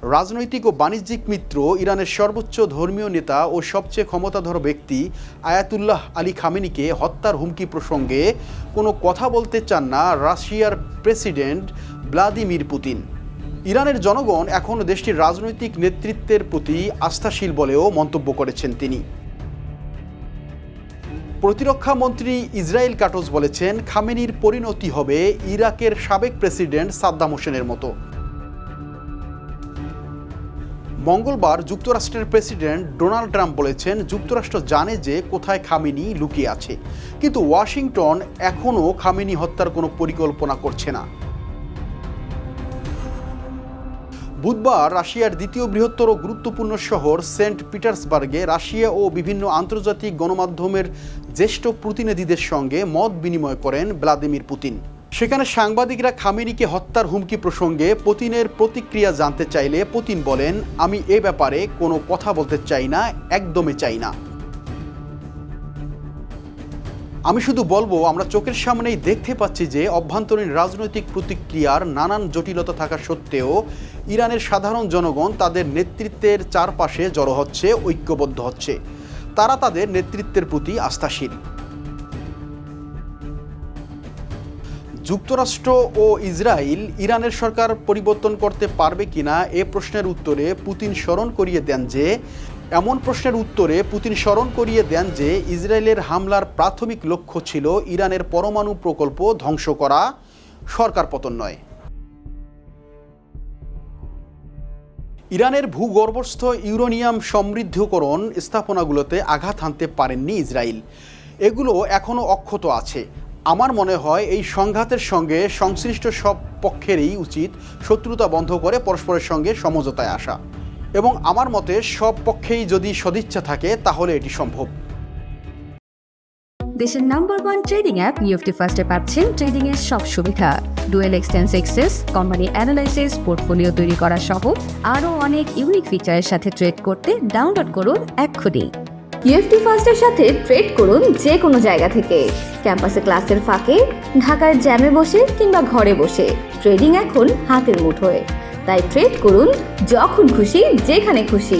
রাজনৈতিক ও বাণিজ্যিক মিত্র ইরানের সর্বোচ্চ ধর্মীয় নেতা ও সবচেয়ে ক্ষমতাধর ব্যক্তি আয়াতুল্লাহ আলী খামেনিকে হত্যার হুমকি প্রসঙ্গে কোনো কথা বলতে চান না রাশিয়ার প্রেসিডেন্ট ভ্লাদিমির পুতিন। ইরানের জনগণ এখন দেশটির রাজনৈতিক নেতৃত্বের প্রতি আস্থাশীল বলেও মন্তব্য করেছেন তিনি। প্রতিরক্ষা মন্ত্রী ইসরাইল কাটোস বলেছেন, খামেনির পরিণতি হবে ইরাকের সাবেক প্রেসিডেন্ট সাদ্দাম হোসেনের মতো। মঙ্গলবার যুক্তরাষ্ট্রের প্রেসিডেন্ট ডোনাল্ড ট্রাম্প বলেছেন, যুক্তরাষ্ট্র জানে যে কোথায় খামেনি লুকিয়ে আছে, কিন্তু ওয়াশিংটন এখনও খামেনি হত্যার কোনো পরিকল্পনা করছে না। বুধবার রাশিয়ার দ্বিতীয় বৃহত্তর ও গুরুত্বপূর্ণ শহর সেন্ট পিটার্সবার্গে রাশিয়া ও বিভিন্ন আন্তর্জাতিক গণমাধ্যমের জ্যেষ্ঠ প্রতিনিধিদের সঙ্গে মত বিনিময় করেন ভ্লাদিমির পুতিন। সেখানে সাংবাদিকরা খামেনিকে হত্যার হুমকি প্রসঙ্গে পুতিনের প্রতিক্রিয়া জানতে চাইলে পুতিন বলেন, আমি এ ব্যাপারে কোনো কথা বলতে চাই না, একদমই চাই না। আমি শুধু বলবো, আমরা চোখের সামনেই দেখতে পাচ্ছি যে অভ্যন্তরীণ রাজনৈতিক প্রতিক্রিয়ার নানান জটিলতা থাকা সত্ত্বেও ইরানের সাধারণ জনগণ তাদের নেতৃত্বের চারপাশে জড়ো হচ্ছে, ঐক্যবদ্ধ হচ্ছে। তারা তাদের নেতৃত্বের প্রতি আস্থাশীল। যুক্তরাষ্ট্র ও ইসরায়েল ইরানের সরকার পরিবর্তন করতে পারবে কিনা এ প্রশ্নের উত্তরে পুতিন স্মরণ করিয়ে দেন যে ইসরায়েলের হামলার প্রাথমিক লক্ষ্য ছিল ইরানের পরমাণু প্রকল্প ধ্বংস করা, সরকার পতন নয়। ইরানের ভূগর্ভস্থ ইউরেনিয়াম সমৃদ্ধকরণ স্থাপনাগুলোতে আঘাত হানতে পারেননি ইসরায়েল। এগুলো এখনও অক্ষত আছে। আমার মনে হয় এই সংঘাতের সঙ্গে সংশ্লিষ্ট সব পক্ষেরই উচিত শত্রুতা বন্ধ করে পরস্পরের সঙ্গে সমঝোতায় আসা, এবং আমার মতে সব পক্ষেই যদি সদিচ্ছা থাকে তাহলে এটি সম্ভব। দেশের নাম্বার 1 ট্রেডিং অ্যাপ নিফটি ফার্স্টে পাচ্ছেন ট্রেডিং এর সব সুবিধা, dual exchange access, company analysis, portfolio তৈরি করা সহ আরও অনেক ইউনিক ফিচারের সাথে ট্রেড করতে ডাউনলোড করুন এক্ষুনি। নিফটি ফার্স্টের সাথে ট্রেড করুন যে কোনো জায়গা থেকে, ক্যাম্পাসে ক্লাসের ফাঁকে, ঢাকার জ্যামে বসে কিংবা ঘরে বসে। ট্রেডিং এখন হাতের মুঠোয়, তাই ট্রেড করুন যখন খুশি, যেখানে খুশি।